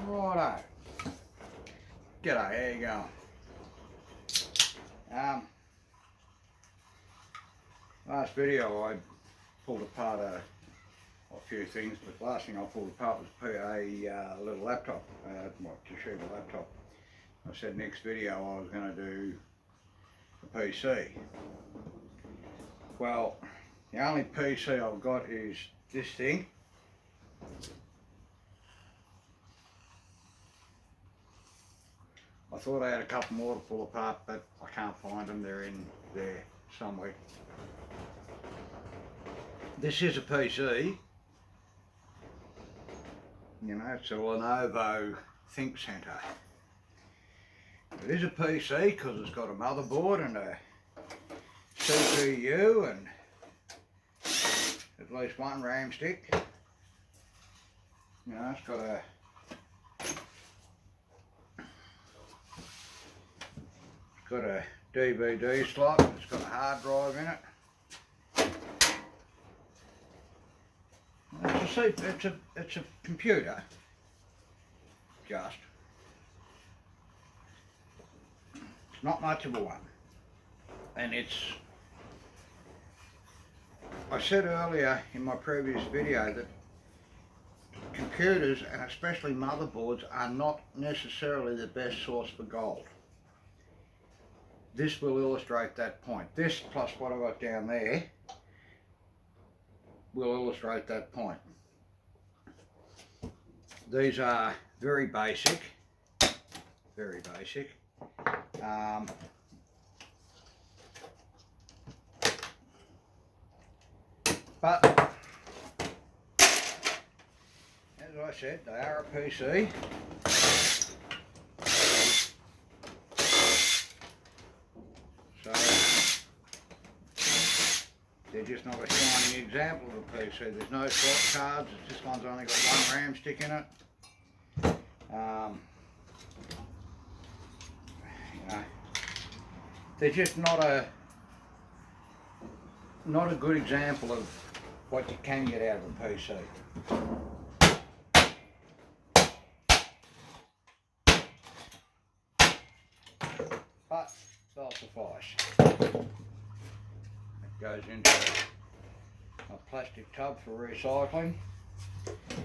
Righto. G'day, how you going? Last video I pulled apart a few things, but the last thing I pulled apart was a little laptop, Toshiba laptop. I said next video I was going to do a PC. Well, the only PC I've got is this thing. I thought I had a couple more to pull apart, but I can't find them. They're in there somewhere. This is a PC. You know, it's a Lenovo Think Center. It is a PC because it's got a motherboard and a CPU and at least one RAM stick. You know, it's got a DVD slot, it's got a hard drive in it. It's a computer, just. It's not much of a one. And I said earlier in my previous video that computers, and especially motherboards, are not necessarily the best source for gold. This will illustrate that point. This plus what I've got down there will illustrate that point. These are very basic, but as I said, they are a PC. They're just not a shining example of a PC. There's no slot cards. This one's only got one RAM stick in it. You know, they're just not a good example of what you can get out of a PC. But they'll suffice. Goes into a plastic tub for recycling.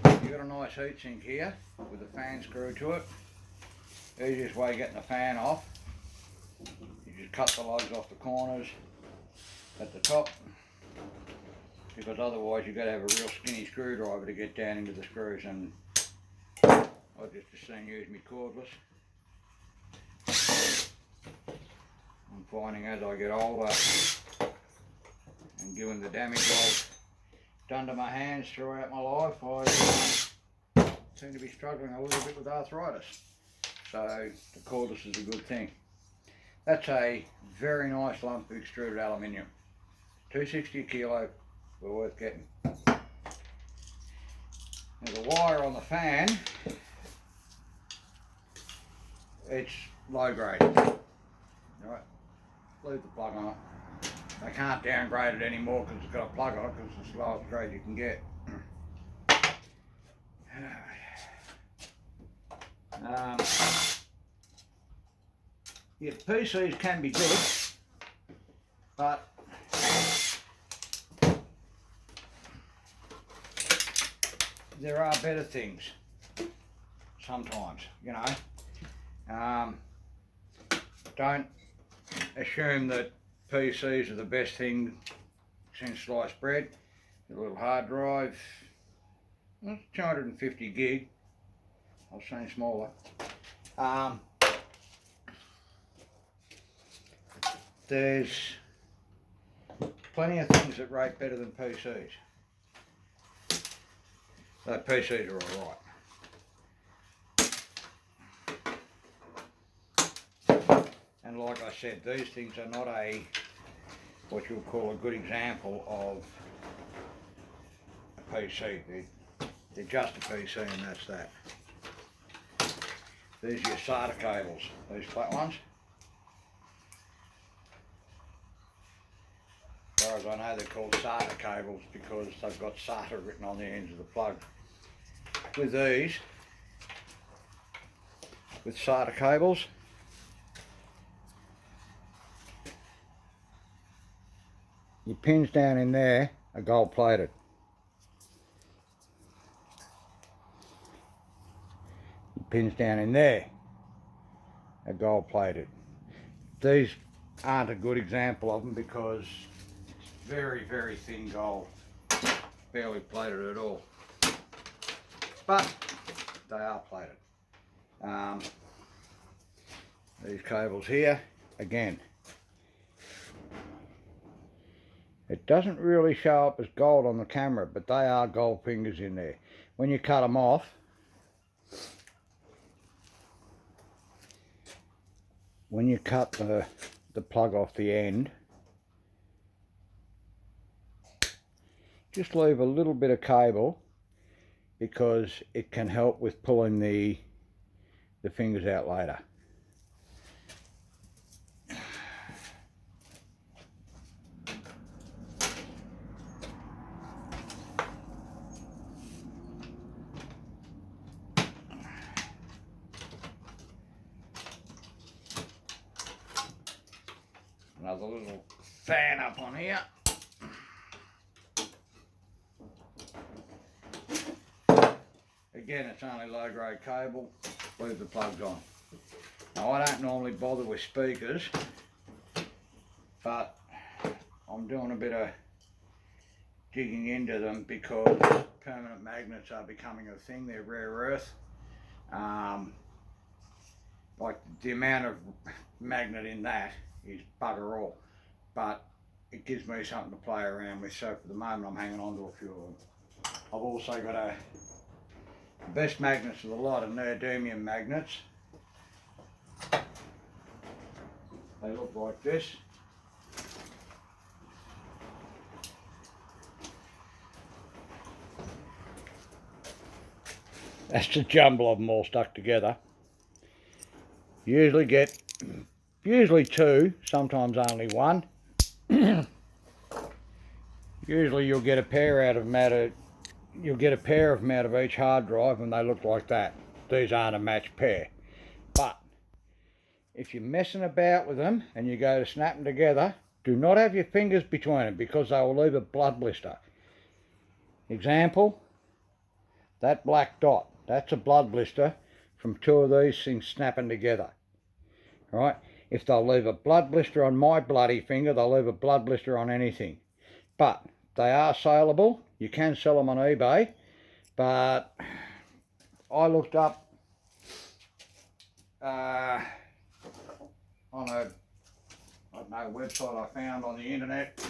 You've got a nice heatsink here with a fan screw to it. Easiest way of getting the fan off, you just cut the lugs off the corners at the top, because otherwise you've got to have a real skinny screwdriver to get down into the screws, and I just as soon use my cordless. I'm finding as I get older, and given the damage I've done to my hands throughout my life, I seem to be struggling a little bit with arthritis. So the cordless is a good thing. That's a very nice lump of extruded aluminium. $2.60 a kilo, well worth getting. Now the wire on the fan, it's low grade. Alright, leave the plug on it. I can't downgrade it anymore because it's got a plug on it, because it's the lowest grade you can get. Yeah, PCs can be good, but there are better things sometimes, you know. Don't assume that PCs are the best thing since sliced bread. A little hard drive, 250 gig. I've seen smaller. There's plenty of things that rate better than PCs. So PCs are alright. And like I said, these things are not what you'll call a good example of a PC. They're just a PC and that's that. These are your SATA cables, these flat ones. As far as I know, they're called SATA cables because they've got SATA written on the ends of the plug. With these, with SATA cables. Your pins down in there are gold plated. Your pins down in there are gold plated. These aren't a good example of them because it's very, very thin gold. Barely plated at all. But they are plated. These cables here, again, it doesn't really show up as gold on the camera, but they are gold fingers in there. When you cut them off, when you cut the plug off the end, just leave a little bit of cable because it can help with pulling the fingers out later. Another little fan up on here. Again, it's only low grade cable, leave the plugs on. Now I don't normally bother with speakers, but I'm doing a bit of digging into them because permanent magnets are becoming a thing. They're rare earth. Like the amount of magnet in that is bugger all, but it gives me something to play around with, so for the moment I'm hanging on to a few of them. I've also got the best magnets of the lot are neodymium magnets. They look like this. That's a jumble of them all stuck together. Usually two, sometimes only one. Usually you'll get a pair out of them you'll get a pair of them out of each hard drive and they look like that. These aren't a matched pair. But if you're messing about with them and you go to snap them together, do not have your fingers between them because they will leave a blood blister. Example, that black dot, that's a blood blister from two of these things snapping together. Right? If they'll leave a blood blister on my bloody finger, they'll leave a blood blister on anything. But they are saleable. You can sell them on eBay. But I looked up on a website I found on the internet.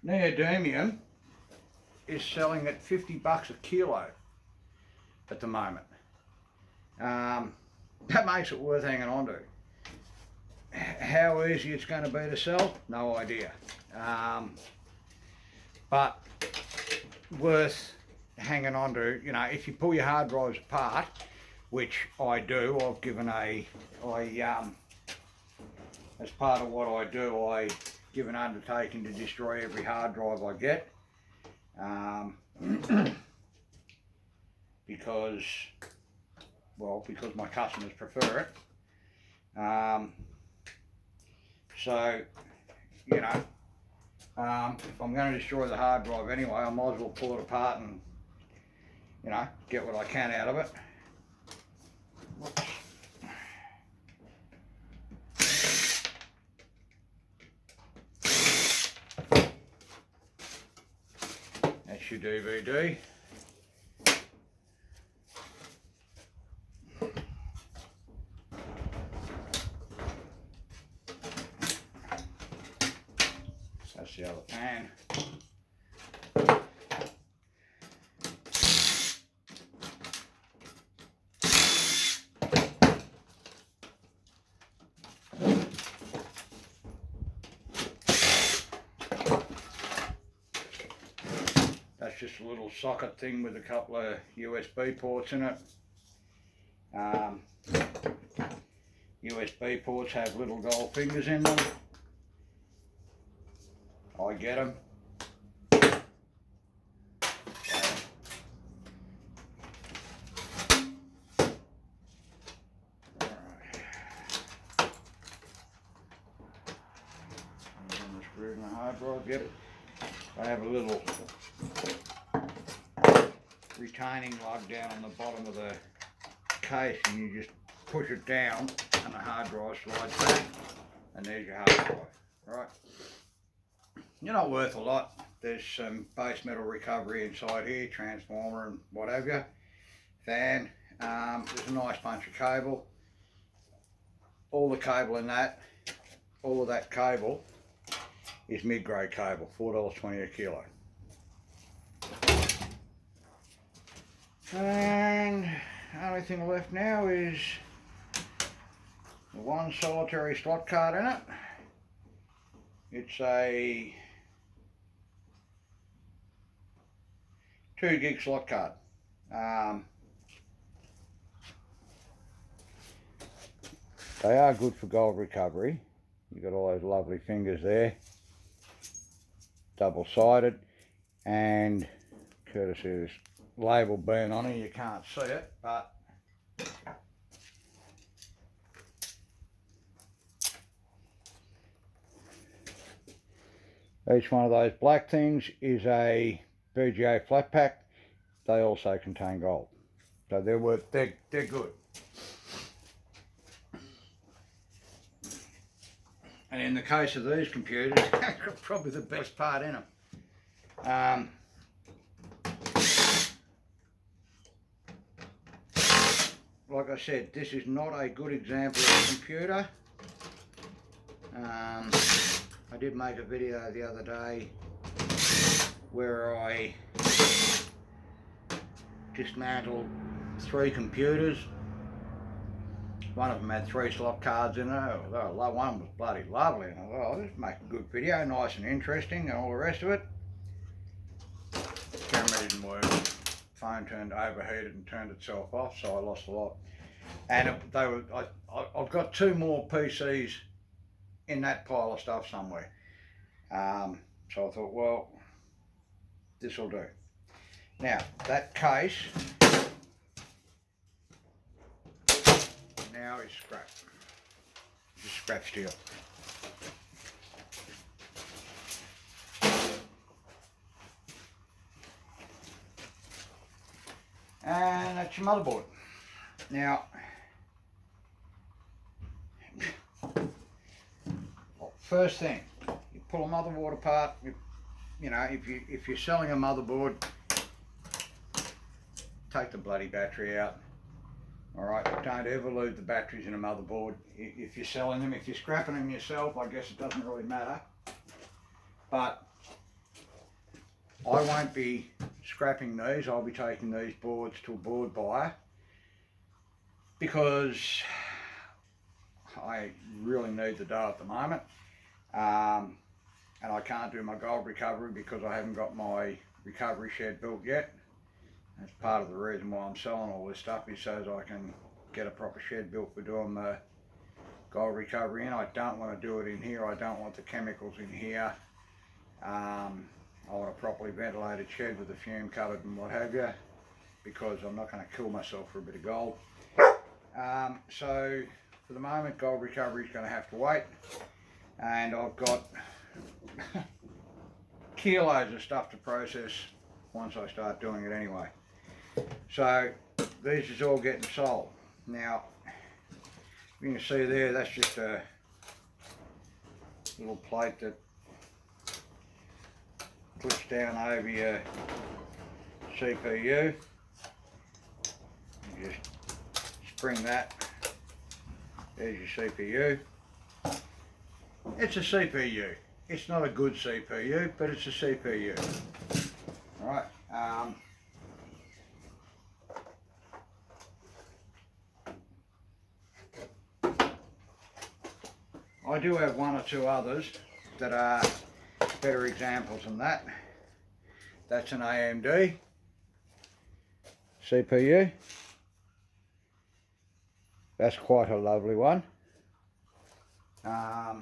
Neodymium is selling at $50 a kilo at the moment. That makes it worth hanging on to. How easy it's going to be to sell, no idea. But worth hanging on to. You know, if you pull your hard drives apart, which I do, I've given as part of what I do, I give an undertaking to destroy every hard drive I get. Because my customers prefer it. So, you know, if I'm going to destroy the hard drive anyway, I might as well pull it apart and, you know, get what I can out of it. Whoops. That's your DVD. That's the other pan. That's just a little socket thing with a couple of USB ports in it. USB ports have little gold fingers in them. I get them. I've got it. I have a little retaining lug down on the bottom of the case, and you just push it down and the hard drive slides back, and there's your hard drive. Right, you're not worth a lot. There's some base metal recovery inside here, transformer and what have you, fan. There's a nice bunch of cable. All the cable in that, all of that cable is mid-grade cable, $4.20 a kilo. And the only thing left now is the one solitary slot card in it. It's a 2 gig slot card. They are good for gold recovery. You've got all those lovely fingers there, double-sided, and courtesy of this label being on it, you can't see it, but each one of those black things is a VGA flat pack. They also contain gold, so they're good. And in the case of these computers, probably the best part in them. Like I said, this is not a good example of a computer. I did make a video the other day where I dismantled 3 computers. One of them had 3 slot cards in it. One was bloody lovely, and I thought, oh, this make a good video, nice and interesting, and all the rest of it. Camera didn't work. Phone turned overheated and turned itself off, so I lost a lot. And I've got 2 more PCs in that pile of stuff somewhere. So I thought, well, this will do. Now that case now is scrap. Just scrap steel. And that's your motherboard. Now, first thing, you pull a motherboard apart. You know, if you're selling a motherboard, take the bloody battery out. All right, don't ever leave the batteries in a motherboard. If you're selling them, if you're scrapping them yourself, I guess it doesn't really matter. But I won't be scrapping these. I'll be taking these boards to a board buyer because I really need the dough at the moment. And I can't do my gold recovery because I haven't got my recovery shed built yet. That's part of the reason why I'm selling all this stuff, is so as I can get a proper shed built for doing the gold recovery in. I don't want to do it in here. I don't want the chemicals in here. I want a properly ventilated shed with a fume cupboard and what have you, because I'm not going to kill myself for a bit of gold. So for the moment, gold recovery is going to have to wait, and I've got kilos of stuff to process once I start doing it anyway. So these is all getting sold. Now you can see there, that's just a little plate that clips down over your CPU. You just spring that. There's your CPU. It's a CPU. It's not a good CPU, but it's a CPU. Alright. I do have 1 or 2 others that are better examples than that. That's an AMD CPU. That's quite a lovely one. I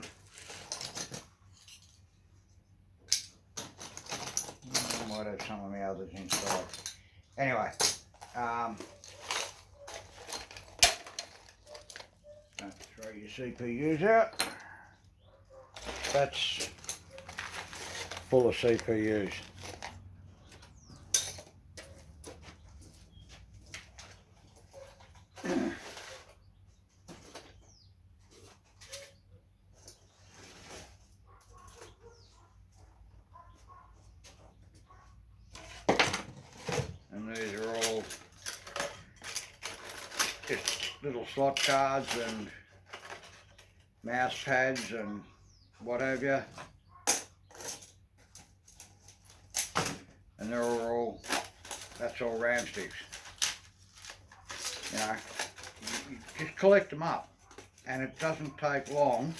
might have some of my others inside. Anyway, don't throw your CPUs out. That's full of CPUs. And these are all just little slot cards and mouse pads and what have you. And they're all, that's all RAM sticks. You know, you just collect them up and it doesn't take long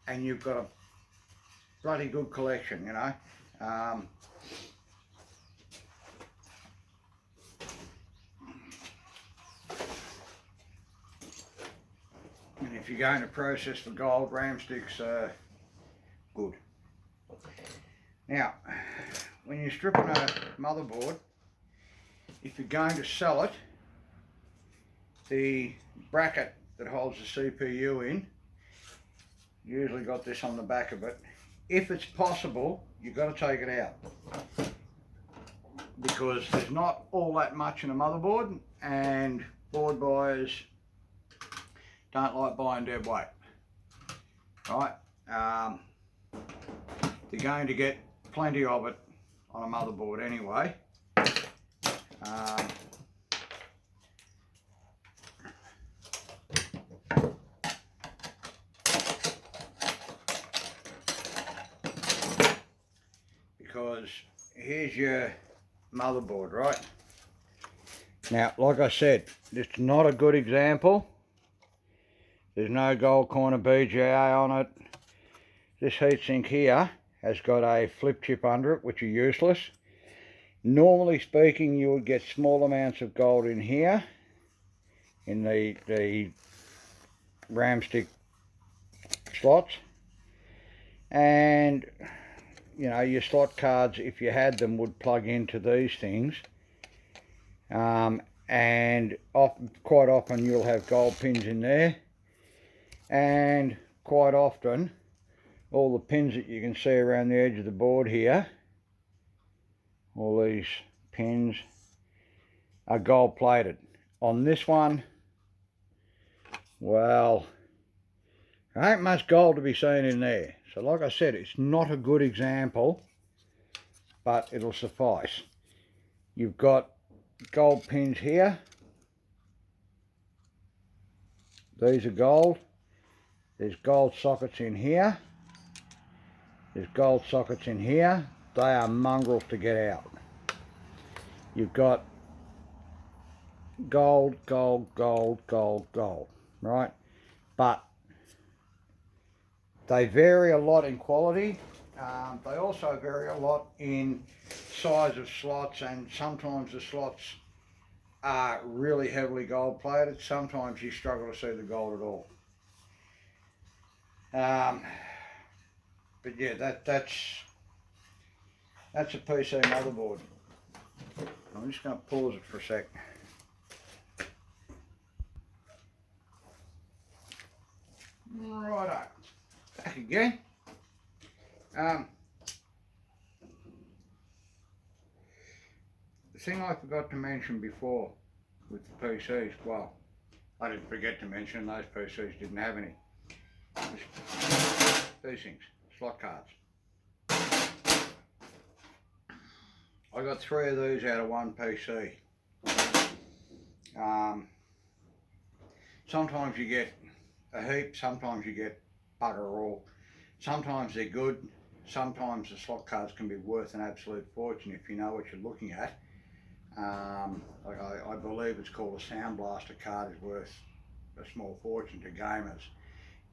and you've got a bloody good collection, you know. And if you're going to process for gold, RAM sticks are good. Now, when you're stripping a motherboard, if you're going to sell it, the bracket that holds the CPU in, usually got this on the back of it. If it's possible, you've got to take it out because there's not all that much in a motherboard and board buyers don't like buying dead weight, right? They're going to get plenty of it on a motherboard anyway. Because here's your motherboard, right? Now, like I said, it's not a good example. There's no gold corner BGA on it. This heatsink here has got a flip chip under it, which are useless. Normally speaking, you would get small amounts of gold in here, in the RAM stick slots. And, you know, your slot cards, if you had them, would plug into these things. And quite often you'll have gold pins in there. And quite often all the pins that you can see around the edge of the board here, all these pins are gold plated. On this one, well, there ain't much gold to be seen in there. So like I said, it's not a good example, but it'll suffice. You've got gold pins here. These are gold. There's gold sockets in here. There's gold sockets in here. They are mongrels to get out. You've got gold, gold, gold, gold, gold, right? But they vary a lot in quality. They also vary a lot in size of slots, and sometimes the slots are really heavily gold plated. Sometimes you struggle to see the gold at all. But yeah, that's a PC motherboard. I'm just going to pause it for a sec. Righto, back again. The thing I forgot to mention before with the PCs, well, I didn't forget to mention those PCs didn't have any. These things, slot cards. I got 3 of these out of one PC. Sometimes you get a heap, sometimes you get bugger all. Sometimes they're good, sometimes the slot cards can be worth an absolute fortune if you know what you're looking at. Like I believe it's called a Sound Blaster card is worth a small fortune to gamers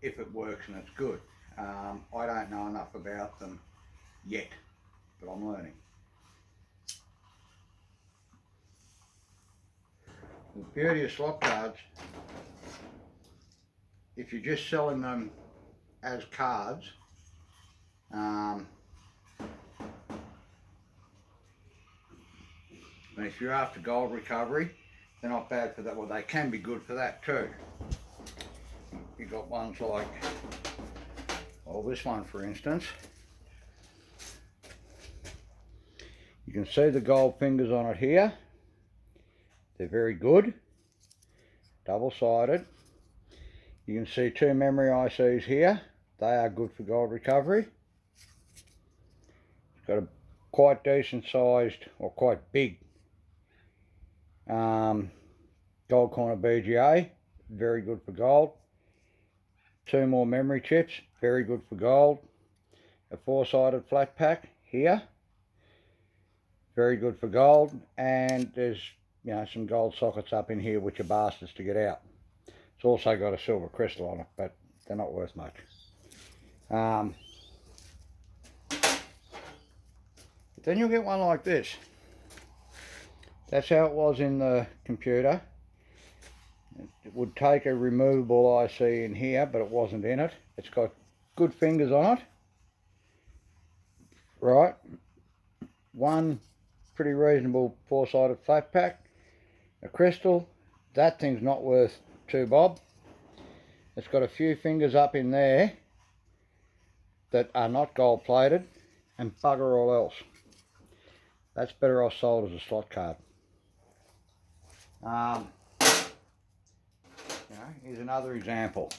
if it works and it's good. I don't know enough about them yet, but I'm learning. The beauty of slot cards, if you're just selling them as cards, and if you're after gold recovery, they're not bad for that. Well, they can be good for that too. You've got ones like, well, this one for instance. can see the gold fingers on it here. They're very good, double-sided. You can see 2 memory ICs here. They are good for gold recovery. It's got a quite decent sized, or quite big, gold corner BGA, very good for gold. 2 more memory chips, very good for gold. A 4-sided flat pack here, very good for gold. And there's, you know, some gold sockets up in here which are bastards to get out. It's also got a silver crystal on it, but they're not worth much. But then you'll get one like this. That's how it was in the computer. It would take a removable IC in here, but it wasn't in it. It's got good fingers on it. Right. One pretty reasonable 4-sided flat pack. A crystal. That thing's not worth 2 bob. It's got a few fingers up in there that are not gold plated, and bugger all else. That's better off sold as a slot card. You know, here's another example.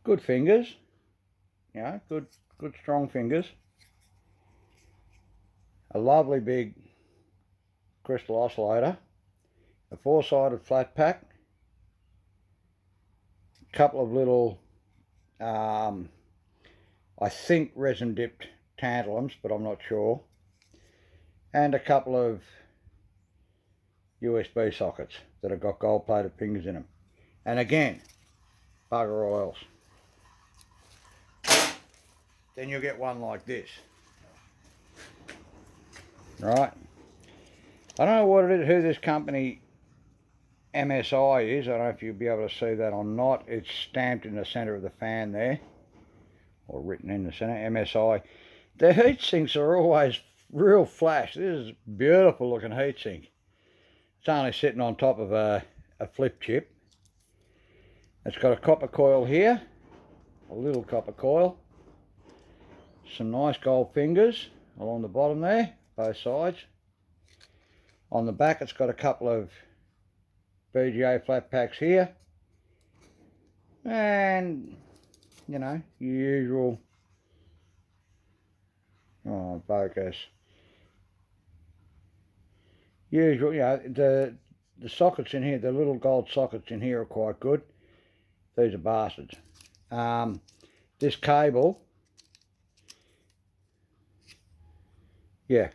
Good fingers, you know, good strong fingers. A lovely big crystal oscillator. A 4-sided flat pack. A couple of little, I think resin dipped tantalums, but I'm not sure. And a couple of USB sockets that have got gold plated fingers in them. And again, bugger all else. Then you'll get one like this. Right. I don't know what it is, who this company MSI is. I don't know if you'll be able to see that or not. It's stamped in the centre of the fan there, or written in the centre, MSI. The heat sinks are always real flash. This is a beautiful looking heat sink. It's only sitting on top of a flip chip. It's got a copper coil here, a little copper coil. Some nice gold fingers along the bottom there, both sides. On the back it's got a couple of BGA flat packs here. And, you know, your usual, oh, focus. Usual, you know, the sockets in here, the little gold sockets in here are quite good. These are bastards. This cable, yeah,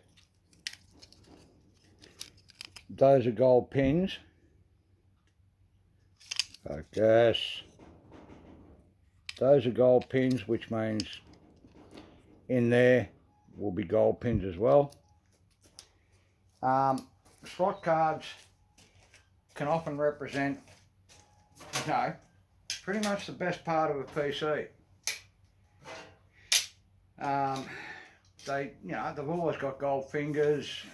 those are gold pins. Focus. Those are gold pins, which means in there will be gold pins as well. Slot cards can often represent, you know, pretty much the best part of a PC. They, you know, they've always got gold fingers.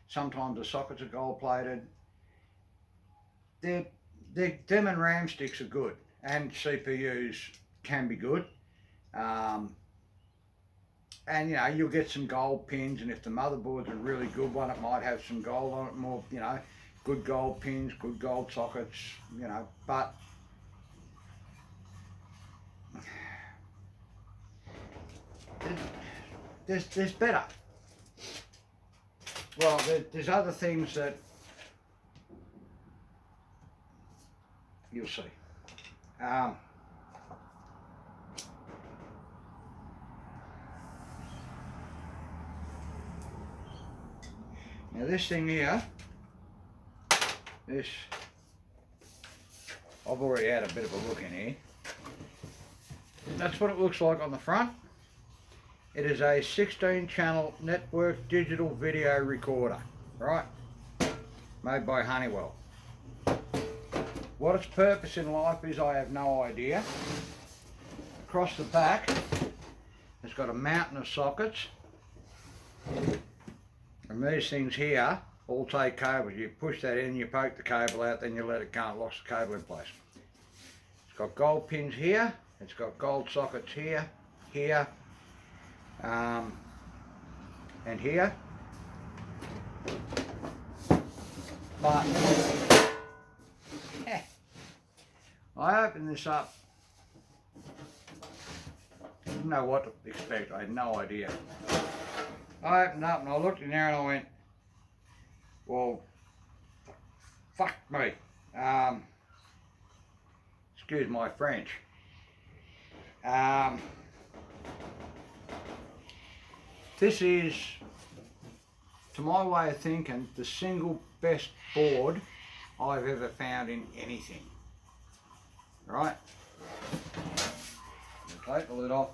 Sometimes the sockets are gold plated. Them and RAM sticks are good, and CPUs can be good. And, you know, you'll get some gold pins, and if the motherboard's a really good one, it might have some gold on it, more, you know, good gold pins, good gold sockets, you know, but there's better. Well, there's other things that you'll see. Now this thing here, this, I've already had a bit of a look in here. That's what it looks like on the front. It is a 16-channel network digital video recorder, right? Made by Honeywell. What its purpose in life is, I have no idea. Across the back, it's got a mountain of sockets. And these things here all take cables. You push that in, you poke the cable out, then you let it go, it locks the cable in place. It's got gold pins here, it's got gold sockets here, here, and here. But I opened this up. I didn't know what to expect. I had no idea. I opened up and I looked in there and I went, well, fuck me. Excuse my French. This is, to my way of thinking, the single best board I've ever found in anything. Right? I'll take the lid off.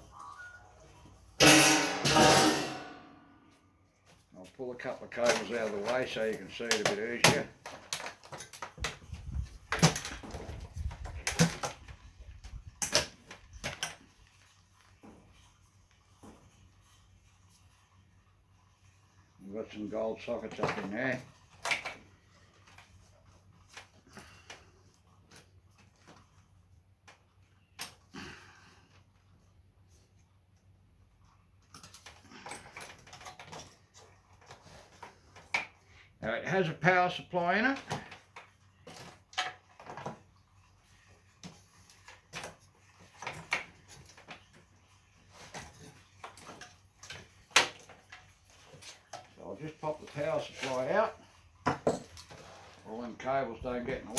I'll pull a couple of cables out of the way so you can see it a bit easier. We've got some gold sockets up in there. Now it has a power supply in it. So I'll just pop the power supply out. All them cables don't get in the way.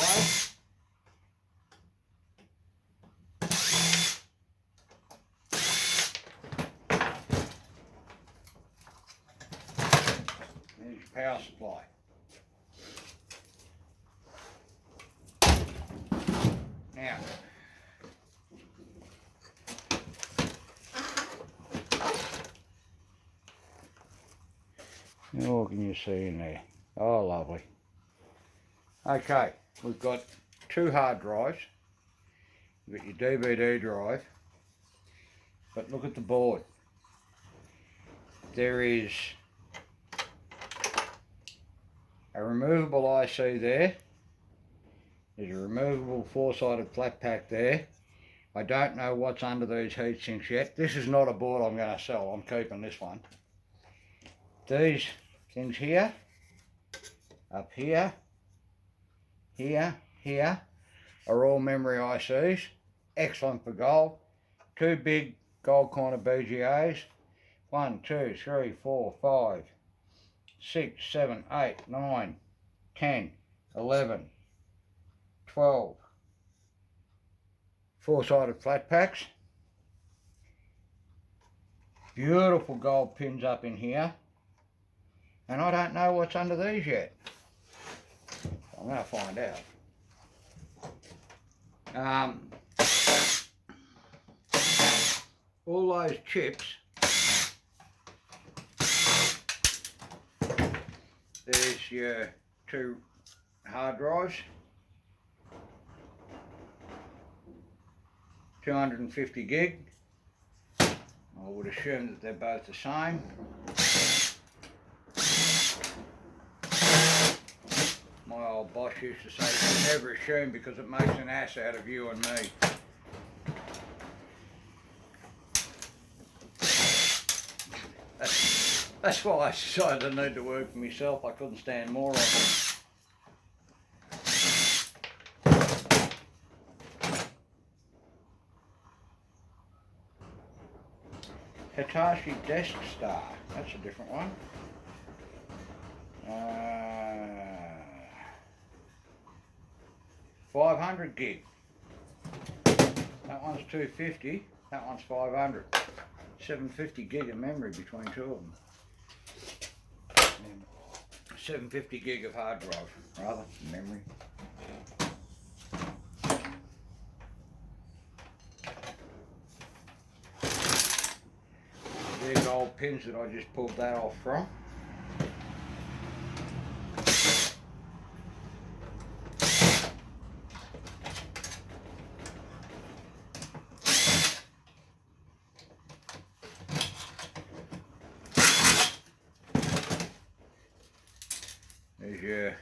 There's your power supply. Now, what can you see in there? Oh, lovely. Okay, we've got two hard drives. You've got your DVD drive, but look at the board. There is a removable IC there. There's a removable four-sided flat pack there. I don't know what's under these heat sinks yet. This is not a board I'm going to sell. I'm keeping this one. These things here, up here, here, are all memory ICs. Excellent for gold. Two big gold corner BGAs. 1, 2, 3, 4, 5, 6, 7, 8, 9, 10, 11, 12 four-sided flat packs. Beautiful gold pins up in here. And I don't know what's under these yet. I'm going to find out. All those chips, there's your two hard drives, 250 gig. I would assume that they're both the same. My old boss used to say, "You never assume because it makes an ass out of you and me." That's why I decided I need to work for myself. I couldn't stand more of it. Hitachi Desk Star, that's a different one. 500 gig. That one's 250, that one's 500. 750 gig of memory between two of them. 750 gig of hard drive, rather, memory. These old pins that I just pulled that off from. There's your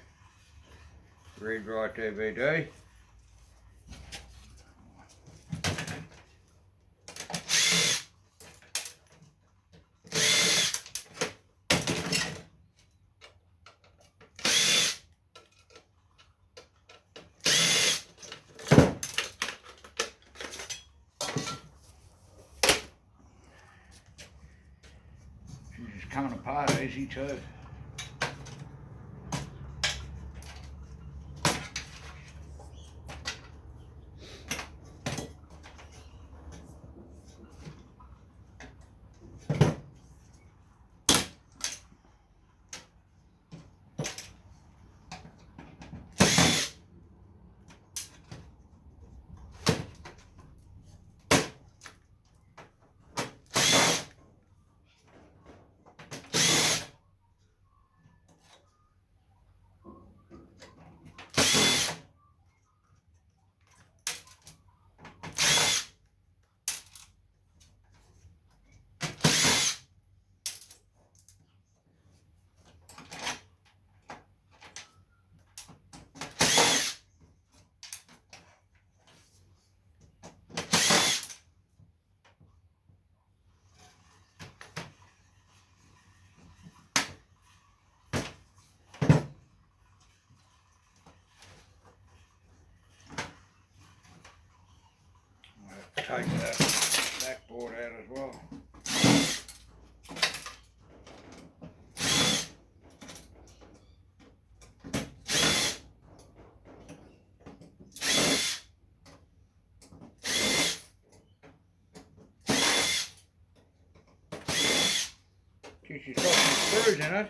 read-write DVD. It's coming apart easy too. Take that backboard out as well. She's got some screws in it.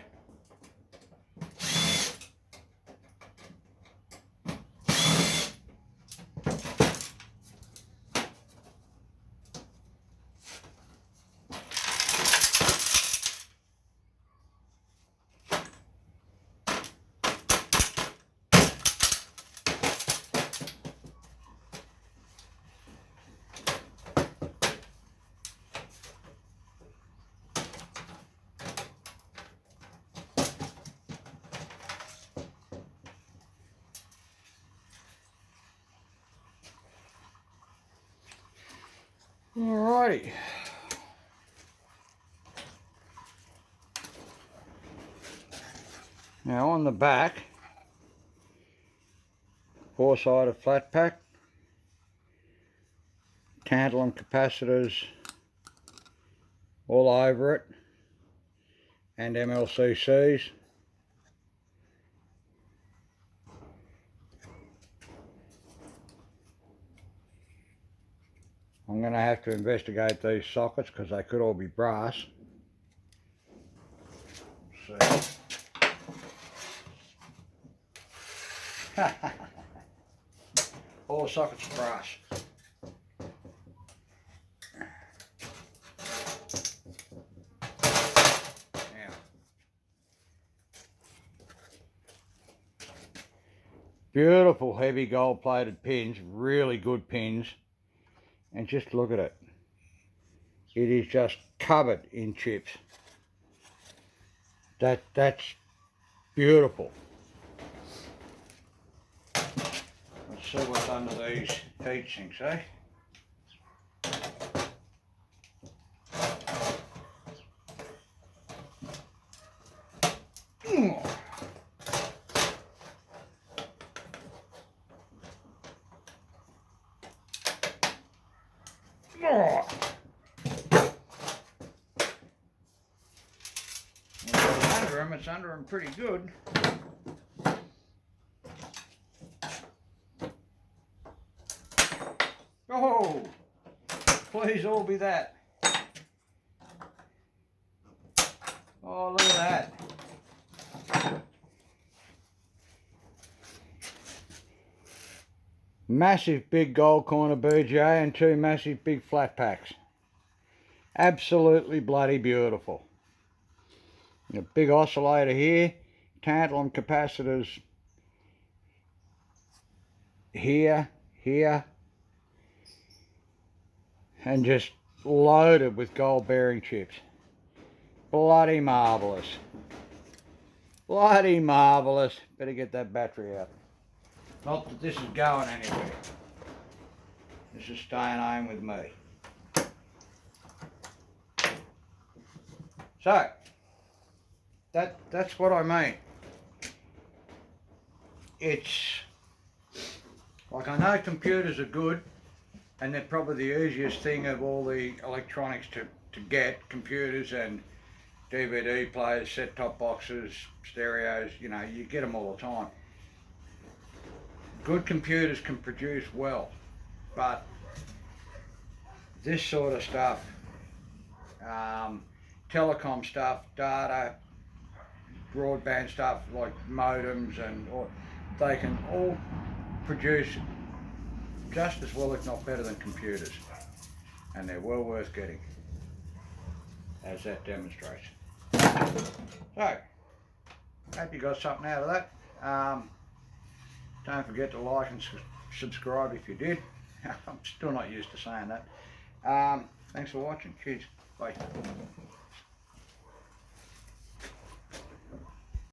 Alrighty. Now on the back, four-sided flat pack, tantalum capacitors all over it, and MLCCs. I'm going to have to investigate these sockets because they could all be brass. So. All sockets are brass. Now, beautiful heavy gold plated pins, really good pins. And just look at it. It is just covered in chips. That's beautiful. Let's see what's under these heat sinks, eh? It's under them pretty good. Oh, please all be that. Oh, look at that. Massive big gold corner BGA and two massive big flat packs. Absolutely bloody beautiful. A big oscillator here, tantalum capacitors here, and just loaded with gold bearing chips. Bloody marvellous. Bloody marvellous. Better get that battery out. Not that this is going anywhere. This is staying home with me. So, that's what I mean. It's like, I know computers are good and they're probably the easiest thing of all the electronics to get, computers and DVD players, set-top boxes, stereos, you know, you get them all the time. Good computers can produce well, but this sort of stuff, telecom stuff, data, broadband stuff like modems, they can all produce just as well, if not better, than computers, and they're well worth getting, as that demonstrates. So, hope you got something out of that. Don't forget to like and subscribe if you did. I'm still not used to saying that. Thanks for watching. Cheers. Bye.